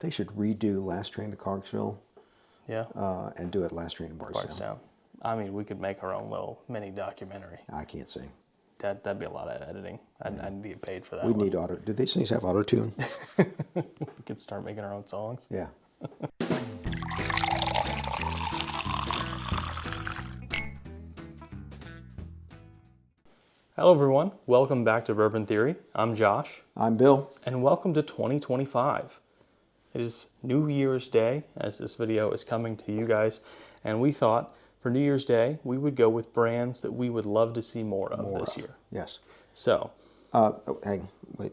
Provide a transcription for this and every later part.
They should redo Last Train to Clarksville. Yeah. And do it Last Train to Bardstown. I mean, we could make our own little mini documentary. I can't sing. That'd be a lot of editing. I'd get paid for that. We need auto. Do these things have auto tune? We could start making our own songs. Yeah. Hello, everyone. Welcome back to Bourbon Theory. I'm Josh. I'm Bill. And welcome to 2025. It is New Year's Day as this video is coming to you guys. And we thought for New Year's Day, we would go with brands that we would love to see more of this year. Yes. So. Hang, wait.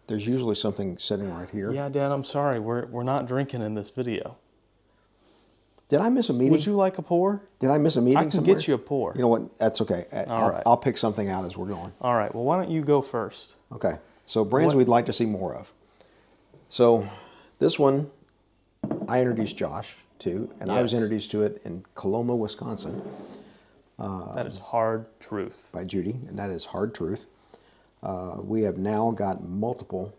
There's usually something sitting right here. Yeah, Dad, I'm sorry. We're not drinking in this video. Did I miss a meeting? Would you like a pour? Did I miss a meeting somewhere? I can get you a pour. You know what? That's okay. I'll pick something out as we're going. All right. Well, why don't you go first? Okay. So brands we'd like to see more of. So this one I introduced Josh to, and I was introduced to it in Coloma, Wisconsin. That is Hard Truth. By Judy, and that is Hard Truth. We have now got multiple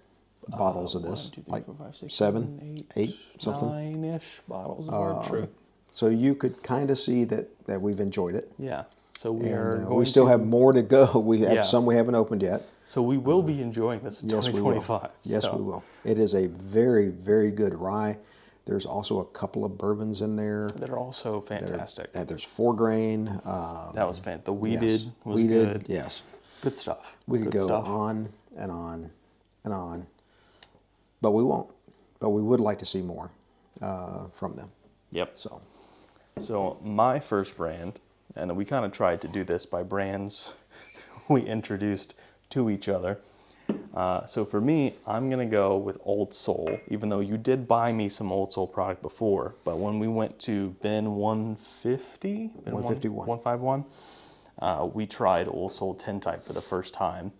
bottles of this, 1, 2, 3, like 4, 5, 6, 7, 8, something. 9-ish bottles of Hard Truth. So you could kind of see that we've enjoyed it. Yeah. So we still have more to go. We have some we haven't opened yet. So we will be enjoying this in 2025. Yes, we will. It is a very, very good rye. There's also a couple of bourbons in there. That are also fantastic. There's 4 grain. That was fantastic. The weeded was good. Yes. Good stuff. We could go on and on and on. But we won't. But we would like to see more from them. Yep. So my first brand, and we kind of tried to do this by brands we introduced to each other. So for me, I'm going to go with Old Soul, even though you did buy me some Old Soul product before. But when we went to bin 150, 151, we tried Old Soul Tintype for the first time,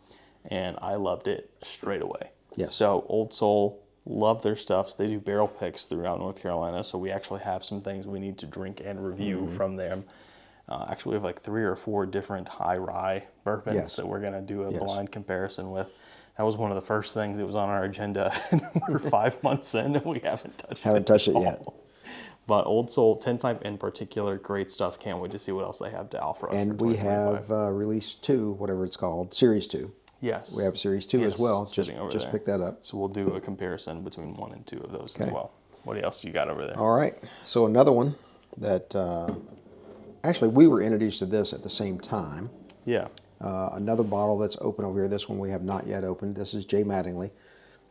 and I loved it straight away. Yes. So Old Soul, love their stuffs. They do barrel picks throughout North Carolina, so we actually have some things we need to drink and review from them. Actually, we have like 3 or 4 different high rye bourbons that we're going to do a blind comparison with. That was one of the first things that was on our agenda. We're 5 months in and we haven't touched it yet. But Old Soul, Tintype in particular, great stuff. Can't wait to see what else they have to offer us. And we have released 2, whatever it's called, Series 2. Yes. We have Series 2 as well. Just pick that up. So we'll do a comparison between 1 and 2 of those as well. What else you got over there? All right. So another one that, actually we were introduced to this at the same time. Yeah. Another bottle that's open over here. This one we have not yet opened. This is J. Mattingly.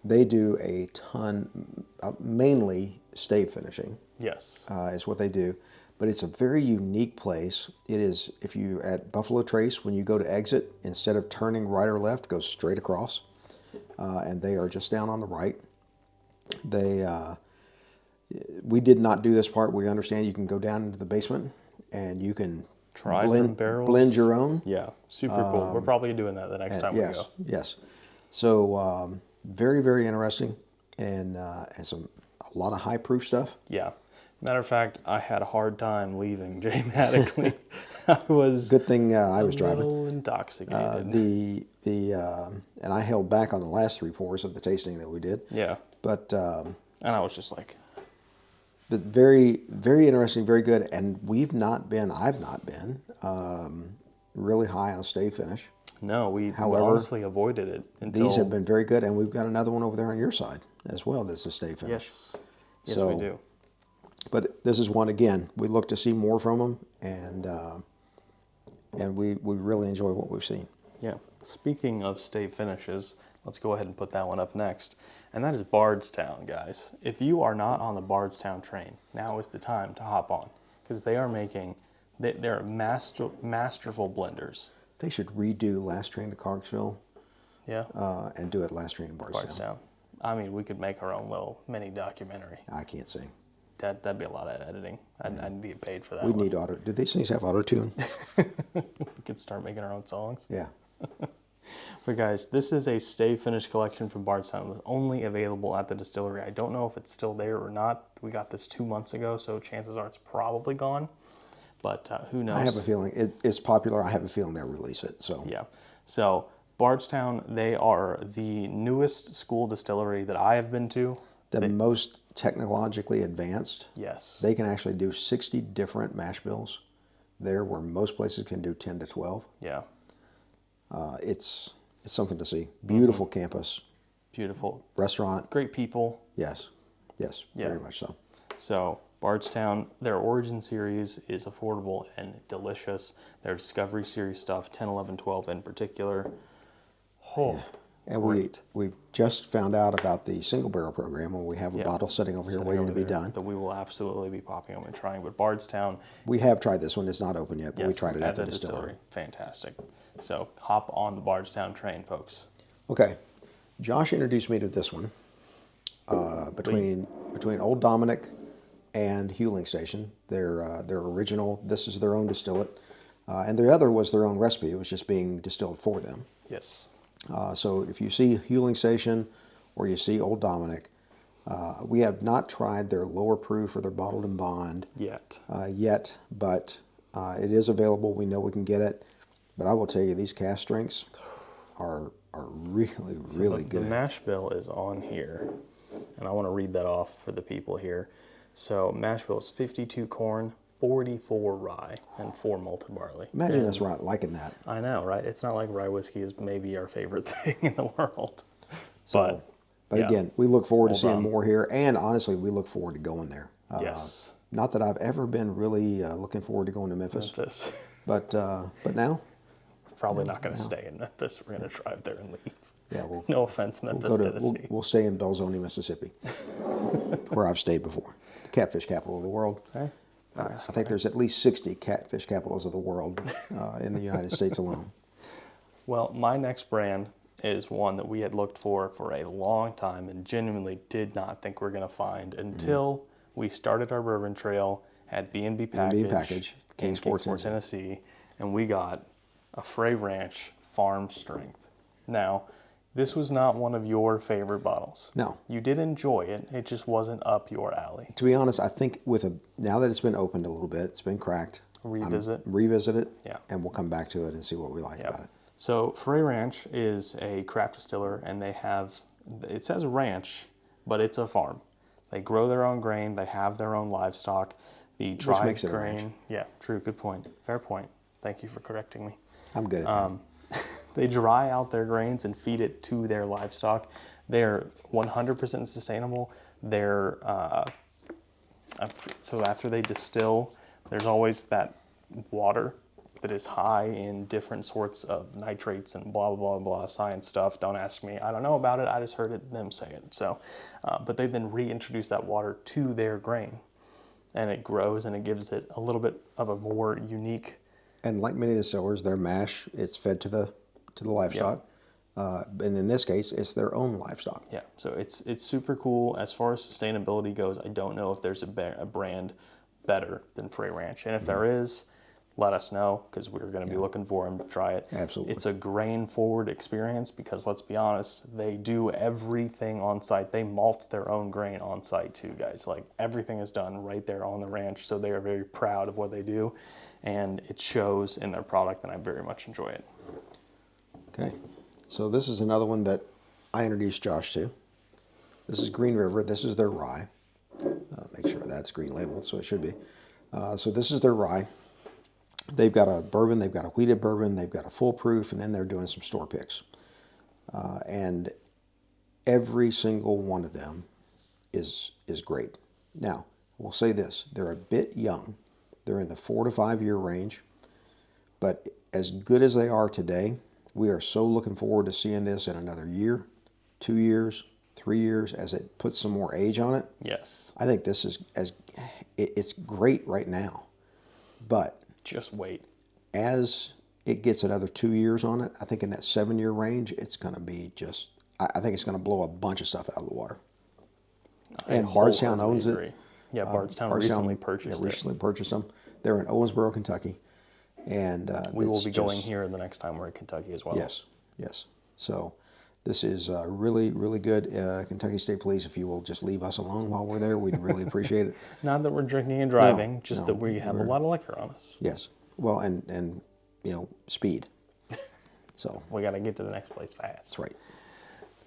They do a ton, mainly stave finishing. Yes. Is what they do. But it's a very unique place. It is, if you're at Buffalo Trace, when you go to exit, instead of turning right or left, go straight across. And they are just down on the right. We did not do this part. We understand you can go down into the basement and you can blend your own. Yeah, super cool. We're probably doing that the next time we go. Yes. So very, very interesting, and a lot of high proof stuff. Yeah. Matter of fact, I had a hard time leaving J. Mattingly. I was good thing I was driving. A little intoxicated. And I held back on the last 3 pours of the tasting that we did. Yeah. But and I was just like. But very, very interesting, very good. And I've not been really high on stave finish. No, we honestly avoided it until... These have been very good, and we've got another one over there on your side as well that's a stave finish. Yes, we do. But this is one, again, we look to see more from them, and we really enjoy what we've seen. Yeah. Speaking of stave finishes, let's go ahead and put that one up next. And that is Bardstown, guys. If you are not on the Bardstown train, now is the time to hop on. Because they are making, they're masterful blenders. They should redo Last Train to Clarksville. Yeah. And do it Last Train to Bardstown. I mean, we could make our own little mini documentary. I can't sing. That'd be a lot of editing. I'd get paid for that. We need auto. Do these things have auto tune? We could start making our own songs. Yeah. But guys, this is a stave finish collection from Bardstown. It was only available at the distillery. I don't know if it's still there or not. We got this 2 months ago, so chances are it's probably gone. But who knows? I have a feeling it's popular. I have a feeling they'll release it. So yeah. So Bardstown, they are the newest school distillery that I have been to. The most technologically advanced. Yes. They can actually do 60 different mash bills there, where most places can do 10 to 12. Yeah. It's something to see. Beautiful campus. Beautiful. Restaurant. Great people. Yes. Yes. Yeah. Very much so. So Bardstown, their Origin series is affordable and delicious. Their Discovery series stuff, 10, 11, 12 in particular. Oh, And great. we've just found out about the single barrel program, and we have a bottle sitting over here waiting to be done. That we will absolutely be popping up and trying. But Bardstown, We have tried this one. It's not open yet, but we yes, tried it at the distillery. Fantastic. So hop on the Bardstown train, folks. Okay. Josh introduced me to this one between Old Dominic and Hewling Station. Their original, this is their own distillate. And the other was their own recipe. It was just being distilled for them. Yes. So if you see Hewling Station or you see Old Dominic, we have not tried their lower proof or their bottled and bond Yet. but it is available. We know we can get it. But I will tell you, these cask drinks are really, really The good. mash bill is on here, and I want to read that off for the people here. So mash bill is 52 corn, 44 rye, and 4 malted barley. Imagine us liking that. I know, right? It's not like rye whiskey is maybe our favorite thing in the world. But yeah. again, we look forward to seeing done. more here, and honestly, we look forward to going there. Yes. Not that I've ever been really looking forward to going to Memphis, but now, Probably not going to stay in Memphis. We're going to drive there and leave. yeah, No offense, Memphis, Tennessee. we'll stay in Belzoni, Mississippi, where I've stayed before, the catfish capital of the world. Okay. I think there's at least 60 catfish capitals of the world in the United States alone. Well, my next brand is one that we had looked for a long time and genuinely did not think we were going to find until we started our bourbon trail at B&B Package, Kingsport, Tennessee, and we got a Frey Ranch Farm Strength. Now, this was not one of your favorite bottles. No. You did enjoy it. It just wasn't up your alley. To be honest, I think now that it's been opened a little bit, it's been cracked. Revisit it, Yeah. and we'll come back to it and see what we like about it. So Frey Ranch is a craft distiller, and it says ranch, but it's a farm. They grow their own grain. They have their own livestock. The dried makes it a grain. ranch. Yeah, true. Good point. Fair point. Thank you for correcting me. I'm good at that. They dry out their grains and feed it to their livestock. They're 100% sustainable. So after they distill, there's always that water that is high in different sorts of nitrates and blah, blah, blah, blah, science stuff. Don't ask me. I don't know about it. I just heard them say it. So, but they then reintroduce that water to their grain, and it grows and it gives it a little bit of a more unique. And like many distillers, their mash, it's fed to the livestock. And in this case, it's their own livestock. Yeah, so it's super cool. As far as sustainability goes, I don't know if there's a brand better than Frey Ranch. And if there is, let us know, because we're going to be looking for them to try it. Absolutely. It's a grain-forward experience because, let's be honest, they do everything on site. They malt their own grain on site too, guys. Like, everything is done right there on the ranch, so they are very proud of what they do, and it shows in their product, and I very much enjoy it. Okay. So this is another one that I introduced Josh to. This is Green River. This is their rye. Make sure that's green labeled, so it should be. So this is their rye. They've got a bourbon, they've got a wheated bourbon, they've got a full proof, and then they're doing some store picks. And every single one of them is great. Now, we'll say this. They're a bit young. They're in the 4 to 5 year range. But as good as they are today, we are so looking forward to seeing this in another year, 2 years, 3 years, as it puts some more age on it. Yes. I think this is it's great right now, but Just wait. as it gets another 2 years on it, I think in that 7 year range, it's going to be just. I think it's going to blow a bunch of stuff out of the water. And Bardstown owns it. Yeah, Bardstown recently purchased it. Recently purchased them. They're in Owensboro, Kentucky, and We will be going here the next time we're in Kentucky as well. Yes, yes. So this is really, really good. Kentucky State Police, if you will just leave us alone while we're there, we'd really appreciate it. Not that we're drinking and driving, just no, that we have a lot of liquor on us. Yes. Well, and speed. So we got to get to the next place fast. that's right.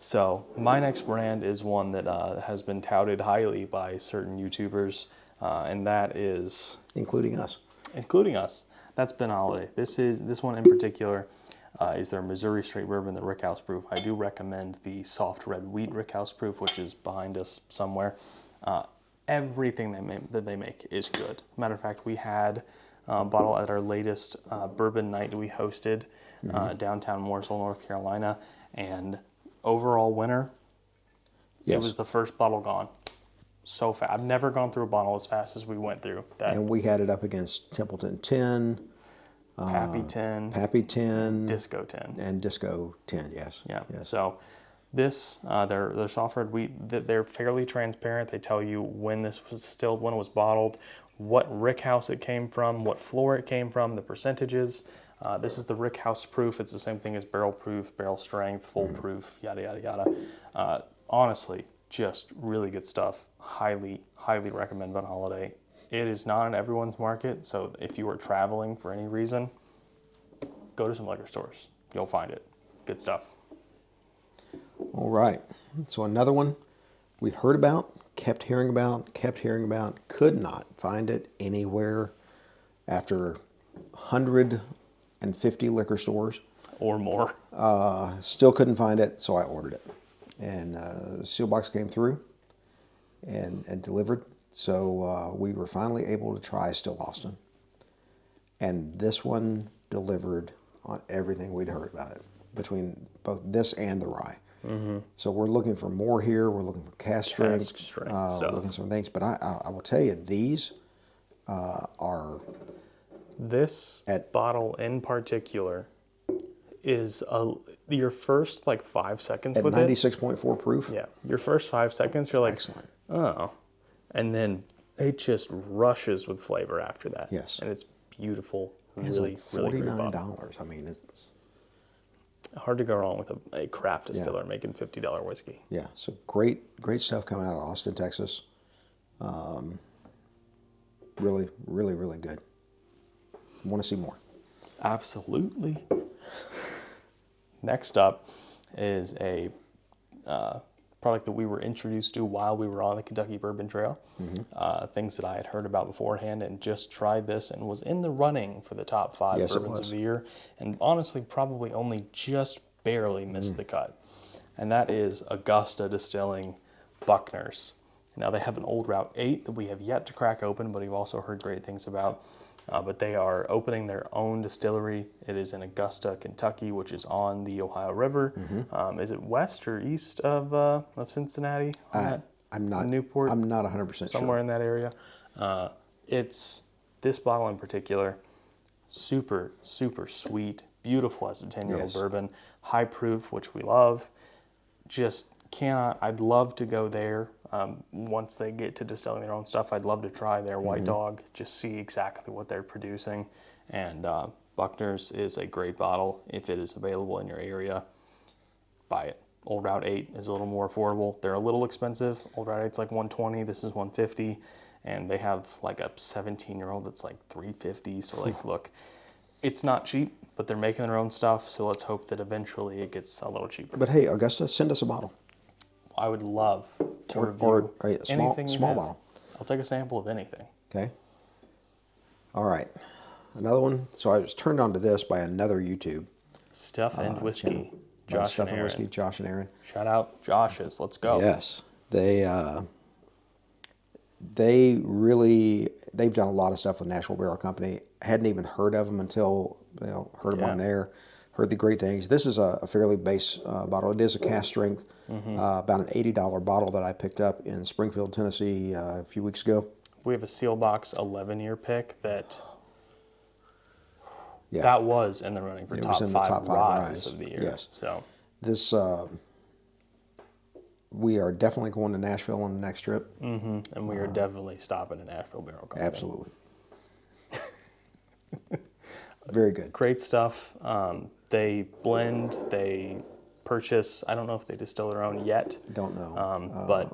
So my next brand is one that has been touted highly by certain YouTubers, and that is Including us. That's Ben Holiday. This one in particular is their Missouri Straight Bourbon, the Rickhouse Proof. I do recommend the soft red wheat Rickhouse Proof, which is behind us somewhere. Everything that they make is good. Matter of fact, we had a bottle at our latest bourbon night that we hosted downtown Mooresville, North Carolina, and overall winner, Yes. it was the first bottle gone. So fast. I've never gone through a bottle as fast as we went through that. And we had it up against Templeton 10, Pappy 10, Pappy 10, Disco 10. and Disco 10, yes. Yeah. Yes. So this, their soft red wheat, they're fairly transparent. They tell you when this was distilled, when it was bottled, what rickhouse it came from, what floor it came from, the percentages. This is the Rickhouse Proof. It's the same thing as barrel proof, barrel strength, full proof, yada, yada, yada. Honestly, just really good stuff. Highly, highly recommend Ben Holiday. It is not in everyone's market, so if you are traveling for any reason, go to some liquor stores. You'll find it. Good stuff. All right. So another one we heard about, kept hearing about, could not find it anywhere after 150 liquor stores. Or more. Still couldn't find it, so I ordered it. And seal box came through and delivered. So we were finally able to try Still Austin. And this one delivered on everything we'd heard about it, between both this and the rye. Mm-hmm. So we're looking for more here. We're looking for cask strength. We're looking for some things. But I will tell you, these are... This bottle in particular is your first like 5 seconds at with 96.4 proof. Yeah, your first 5 seconds, you're like, excellent. Oh, and then it just rushes with flavor after that. Yes, and it's beautiful. It's really, like really great $49. bottle. I mean, it's hard to go wrong with a craft distiller making $50 whiskey. Yeah, so great stuff coming out of Austin, Texas. Really, really, really good. Want to see more? Absolutely. Next up is a product that we were introduced to while we were on the Kentucky Bourbon Trail. Mm-hmm. Things that I had heard about beforehand, and just tried this and was in the running for the top 5 bourbons of the year. And honestly, probably only just barely missed the cut. And that is Augusta Distilling Buckner's. Now they have an Old Route 8 that we have yet to crack open, but we've also heard great things about. But they are opening their own distillery. It is in Augusta, Kentucky, which is on the Ohio River. Mm-hmm. Is it west or east of Cincinnati? I'm not. Newport. I'm not 100% sure. Somewhere in that area. It's this bottle in particular. Super, super sweet, beautiful as a 10-year-old bourbon. High proof, which we love. Just cannot. I'd love to go there. Once they get to distilling their own stuff, I'd love to try their White Dog, just see exactly what they're producing. And Buckner's is a great bottle. If it is available in your area, buy it. Old Route 8 is a little more affordable. They're a little expensive. Old Route 8's like $120, this is $150. And they have like a 17-year-old that's like $350. So like, look, it's not cheap, but they're making their own stuff. So let's hope that eventually it gets a little cheaper. But hey, Augusta, send us a bottle. I would love to review or a small anything bottle. I'll take a sample of anything. Okay. All right. Another one. So I was turned on to this by another YouTube. Stuff and Whiskey. Josh Stuff and and Aaron. Whiskey, Josh and Aaron. Shout out Josh's. Let's go. Yes. They've done a lot of stuff with Nashville Barrel Company. I hadn't even heard of them until heard them on there. Heard the great things. This is a fairly base bottle. It is a cask strength, about an $80 bottle that I picked up in Springfield, Tennessee a few weeks ago. We have a Seal Box 11-year pick that that was in the running for top 5 ryes of the year. Yes. So this we are definitely going to Nashville on the next trip. And we are definitely stopping at Nashville Barrel Company. Absolutely. Very good. Great stuff. They blend, they purchase. I don't know if they distill their own yet. Don't know. But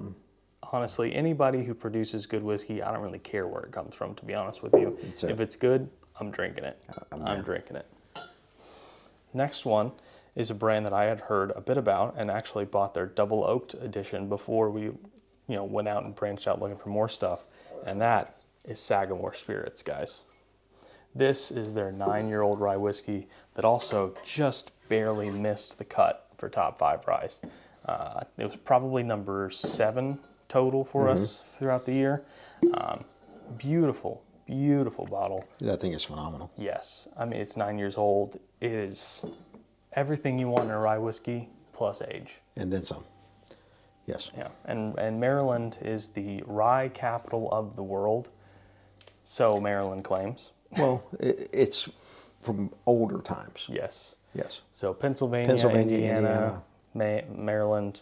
honestly, anybody who produces good whiskey, I don't really care where it comes from, to be honest with you. If it's good, I'm drinking it. I'm drinking it. next one is a brand that I had heard a bit about and actually bought their double oaked edition before we, went out and branched out looking for more stuff. And that is Sagamore Spirits, guys. This is their 9-year-old rye whiskey that also just barely missed the cut for top 5 ryes. It was probably number 7 total for us throughout the year. Beautiful, beautiful bottle. That thing is phenomenal. Yes. I mean, it's 9 years old. It is everything you want in a rye whiskey plus age. And then some. Yes. Yeah. And Maryland is the rye capital of the world. So Maryland claims. Well, it's from older times. Yes. Yes. So Pennsylvania, Indiana. Maryland.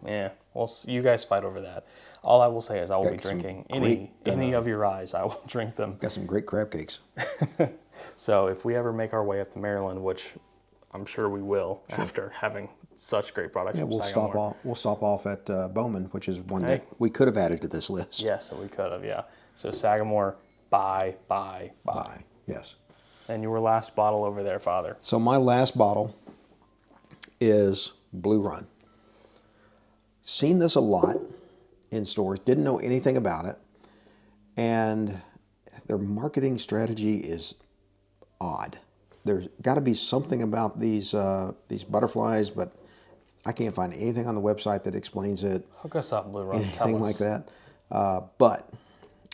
Yeah. Well, you guys fight over that. All I will say is I will be drinking any of your ryes. I will drink them. Got some great crab cakes. So if we ever make our way up to Maryland, which I'm sure we will after having such great products. Yeah, from we'll Sagamore. stop off at Bowman, which is one that we could have added to this list. Yes, we could have. Yeah. So Sagamore, bye. Yes. And your last bottle over there, Father. So my last bottle is Blue Run. Seen this a lot in stores. Didn't know anything about it, and their marketing strategy is odd. There's got to be something about these butterflies, but I can't find anything on the website that explains it. Hook us up, Blue Run. Anything like that. But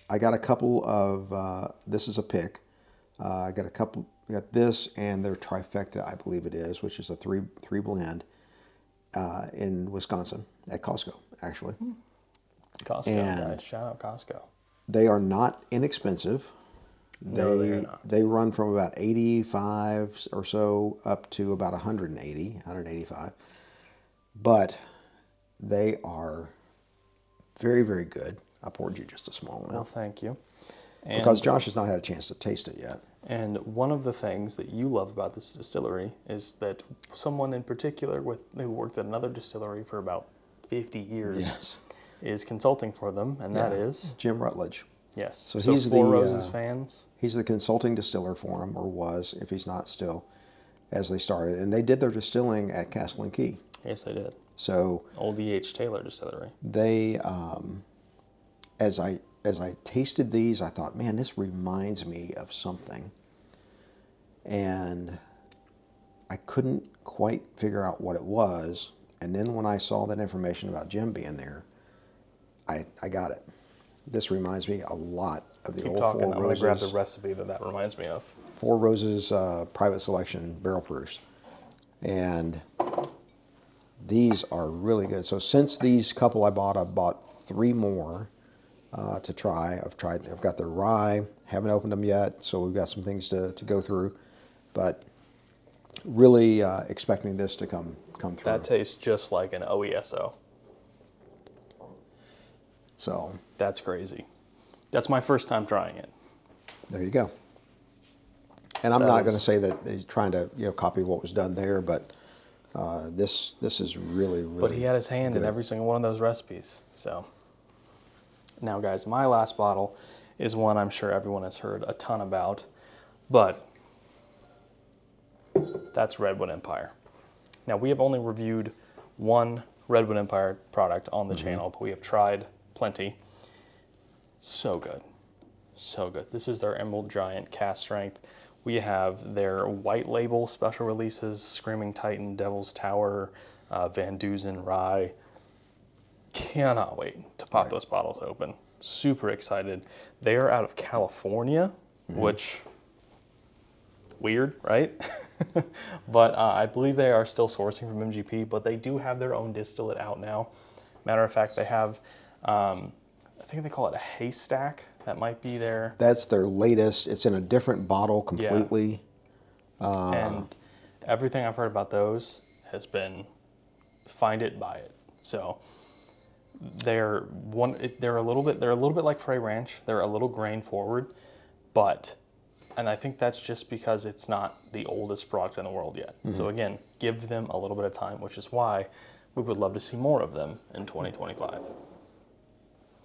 I got a couple of. This is a pick. I got a couple. I got this and their trifecta, I believe it is, which is a three blend in Wisconsin at Costco, actually. Costco, guys. Shout out Costco. They are not inexpensive. No, they are not. They run from about 85 or so up to about 180, 185. But they are very, very good. I poured you just a small amount. Well, thank you. And because Josh has not had a chance to taste it yet. And one of the things that you love about this distillery is that someone in particular who worked at another distillery for about 50 years is consulting for them, and that is Jim Rutledge. Yes. So he's Four Roses fans. He's the consulting distiller for them, or was, if he's not still, as they started. And they did their distilling at Castle and Key. Yes, they did. So Old E.H. Taylor Distillery. They, as I tasted these, I thought, man, this reminds me of something. And I couldn't quite figure out what it was. And then when I saw that information about Jim being there, I got it. This reminds me a lot of the old Four Roses. I'm going to grab the recipe that reminds me of. Four Roses Private Selection barrel proofs. And these are really good. So since these couple I bought 3 more to try. I've got their rye, haven't opened them yet, so we've got some things to go through. But really expecting this to come through. That tastes just like an OESO. So that's crazy. That's my first time trying it. There you go. And I'm not going to say that he's trying to copy what was done there, but this is really, really. But he had his hand in every single one of those recipes. So now, guys, my last bottle is one I'm sure everyone has heard a ton about, but that's Redwood Empire. Now, we have only reviewed one Redwood Empire product on the channel, but we have tried plenty. So good. So good. This is their Emerald Giant cast strength. We have their white label special releases, Screaming Titan, Devil's Tower, Van Dusen Rye. Cannot wait to pop those bottles open. Super excited. They are out of California, which, weird, right? But I believe they are still sourcing from MGP, but they do have their own distillate out now. Matter of fact, they have, I think they call it a haystack. That might be their... That's their latest. It's in a different bottle completely. Yeah. And everything I've heard about those has been find it, buy it. So they're a little bit like Frey Ranch. They're a little grain forward, and I think that's just because it's not the oldest product in the world yet. So again, give them a little bit of time, which is why we would love to see more of them in 2025.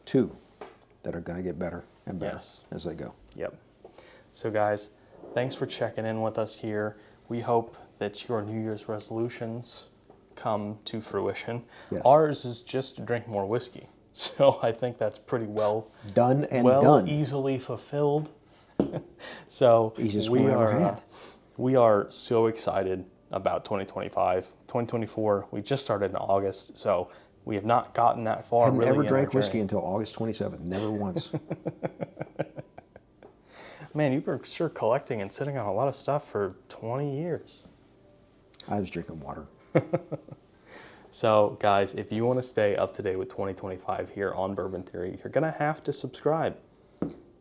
2 that are going to get better and better as they go. Yep. So guys, thanks for checking in with us here. we hope that your New Year's resolutions come to fruition. Yes. Ours is just to drink more whiskey. So I think that's pretty well Done and well done. easily fulfilled. So Easiest one I ever had. we are so excited about 2025. 2024, we just started in August, so we have not gotten that far. Hadn't really ever in our drank whiskey journey. until August 27th. Never once. Man, you were sure collecting and sitting on a lot of stuff for 20 years. I was drinking water. So, guys, if you want to stay up to date with 2025 here on Bourbon Theory, you're going to have to subscribe.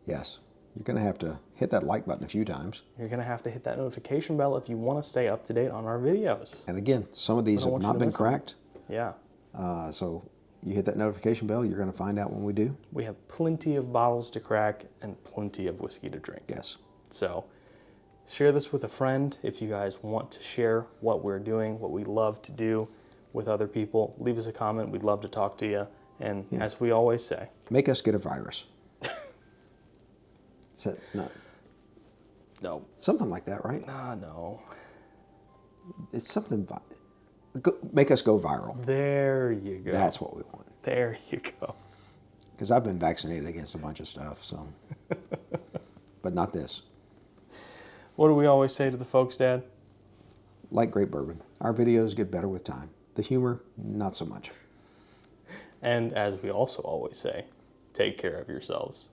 Yes. You're going to have to hit that like button a few times. You're going to have to hit that notification bell if you want to stay up to date on our videos. And again, some of these don't have want you not to been miss them. cracked. Yeah. So you hit that notification bell, you're going to find out when we do. We have plenty of bottles to crack and plenty of whiskey to drink. Yes. So share this with a friend if you guys want to share what we're doing, what we love to do with other people. Leave us a comment. We'd love to talk to you. And as we always say, Make us get a virus. Is that not no. something like that, right? No. It's something. Make us go viral. There you go. That's what we want. There you go. Because I've been vaccinated against a bunch of stuff, so. But not this. What do we always say to the folks, Dad? Like great bourbon, our videos get better with time. The humor, not so much. And as we also always say, take care of yourselves.